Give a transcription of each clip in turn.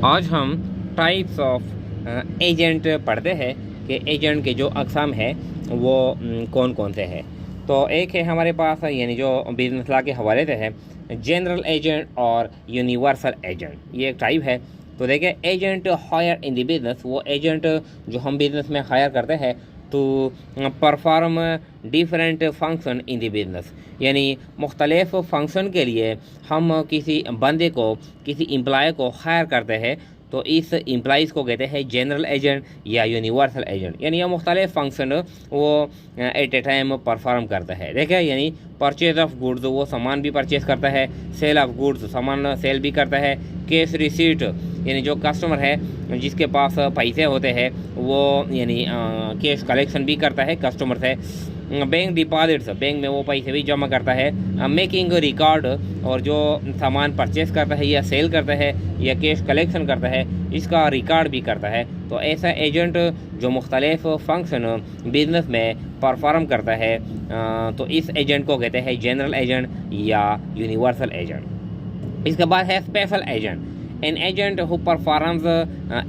आज हम types of agent पढ़ते हैं कि एजेंट के जो अक़साम है वो कौन कौन से हैं। तो एक है हमारे पास यानी जो बिजनेस लॉ के हवाले से है, जनरल एजेंट और यूनिवर्सल एजेंट, ये एक टाइप है। तो देखिए, agent hire in the business, वो एजेंट जो हम बिजनेस में हायर करते हैं to perform different function in the business, यानी मुख्तलिफ फंक्शन के लिए हम किसी बंदे को, किसी एम्प्लॉय को हायर करते हैं। तो इस एम्प्लॉइज़ को कहते हैं जनरल एजेंट या यूनिवर्सल एजेंट, यानी यह मुख्तलिफ फंक्शन वो एट ए टाइम परफॉर्म करता है। देखिए, यानी परचेज ऑफ गुड्स, वो सामान भी परचेज करता है, सेल ऑफ गुड्स, सामान सेल भी करता है, कैश रिसीट, यानी जो कस्टमर है जिसके पास पैसे होते हैं वो यानी कैश कलेक्शन भी करता है कस्टमर से, बैंक डिपॉजिट्स, बैंक में वो पैसे भी जमा करता है, मेकिंग रिकॉर्ड, और जो सामान परचेस करता है या सेल करता है या कैश कलेक्शन करता है इसका रिकॉर्ड भी करता है। तो ऐसा एजेंट जो मुख्तलिफ फंक्शन बिजनेस में परफॉर्म करता है, तो इस एजेंट को कहते हैं जनरल एजेंट या यूनिवर्सल एजेंट। इसके बाद है special agent, an agent who performs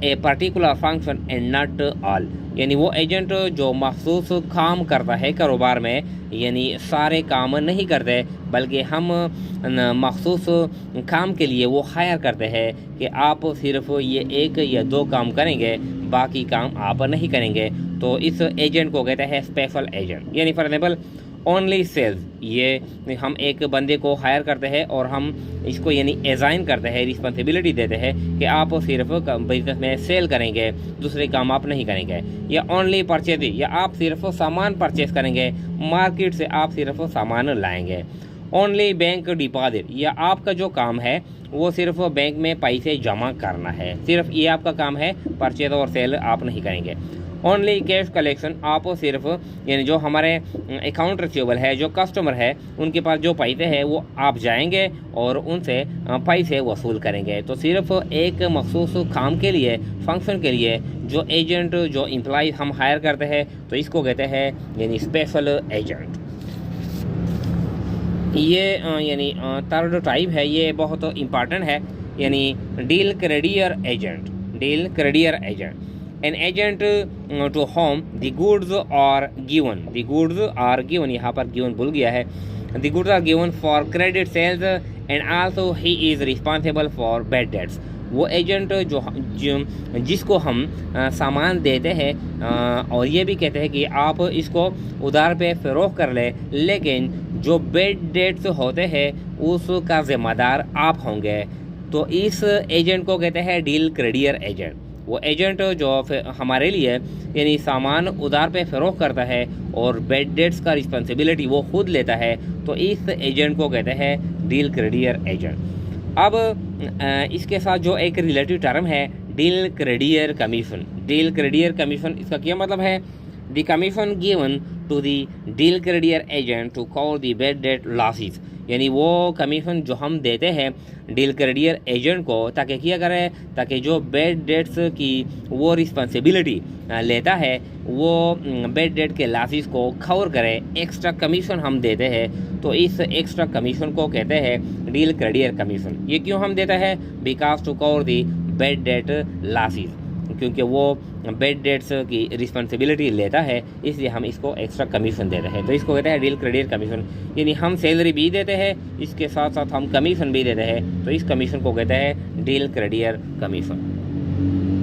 a particular function and not all, यानी वो एजेंट जो मखसूस काम करता है कारोबार में, यानी सारे काम नहीं करते बल्कि हम मखसूस काम के लिए वो हायर करते हैं कि आप सिर्फ ये एक या दो काम करेंगे, बाकी काम आप नहीं करेंगे। तो इस एजेंट को कहते हैं स्पेशल एजेंट। यानी फॉर एग्जाम्पल ओनली सेल्स, ये हम एक बंदे को हायर करते हैं और हम इसको यानी एजाइन करते हैं, रिस्पॉन्सिबिलिटी देते हैं कि आप सिर्फ बिजनेस में सेल करेंगे, दूसरे काम आप नहीं करेंगे। या ओनली परचेज, या आप सिर्फ सामान परचेज करेंगे, मार्केट से आप सिर्फ सामान लाएंगे। ओनली बैंक डिपॉजिट, या आपका जो काम है वो सिर्फ बैंक में पैसे जमा करना है, सिर्फ ये आपका काम है, परचेज और सेल आप नहीं करेंगे। ओनली कैश कलेक्शन, आप सिर्फ यानी जो हमारे अकाउंट रिसीवेबल है, जो कस्टमर है उनके पास जो पैसे हैं वो आप जाएंगे और उनसे पैसे वसूल करेंगे। तो सिर्फ एक मखसूस काम के लिए, फंक्शन के लिए जो एजेंट, जो एम्प्लॉय हम हायर करते हैं तो इसको कहते हैं यानी स्पेशल एजेंट। ये यानी थर्ड टाइप है, ये बहुत इम्पॉर्टेंट है, यानी del credere agent. Del credere agent, an agent to whom the goods are given, the goods are given, यहाँ पर गिवन भूल गया है, the goods are given for credit sales and also he is responsible for bad debts. वो agent जो जिसको हम सामान देते हैं और ये भी कहते हैं कि आप इसको उधार पे फ़रोख्त कर ले, लेकिन जो बैड डेट्स होते हैं उसका ज़िम्मेदार आप होंगे। तो इस एजेंट को कहते हैं डील क्रेडियर एजेंट। वो एजेंट जो हमारे लिए यानी सामान उधार पे फ़रोख्त करता है और बैड डेट्स का रिस्पॉन्सिबिलिटी वो खुद लेता है, तो इस एजेंट को कहते हैं डील क्रेडियर एजेंट। अब इसके साथ जो एक रिलेटिव टर्म है del credere commission. Del credere commission, इसका क्या मतलब है? The commission given to the del credere agent to cover the bad debt losses, यानी वो कमीशन जो हम देते हैं डील क्रेडियर एजेंट को ताकि क्या करे, ताकि जो बैड डेट्स की वो रिस्पॉन्सिबिलिटी लेता है वो बैड डेट के लॉसेस को कवर करे, एक्स्ट्रा कमीशन हम देते हैं। तो इस एक्स्ट्रा कमीशन को कहते हैं डील क्रेडियर कमीशन। ये क्यों हम देते हैं? Because to cover the bad debt losses, क्योंकि वो बैड डेट्स की रिस्पॉन्सिबिलिटी लेता है, इसलिए हम इसको एक्स्ट्रा कमीशन देते हैं। तो इसको कहते हैं डील क्रेडियर कमीशन, यानी हम सैलरी भी देते हैं, इसके साथ साथ हम कमीशन भी देते हैं, तो इस कमीशन को कहते हैं डील क्रेडियर कमीशन।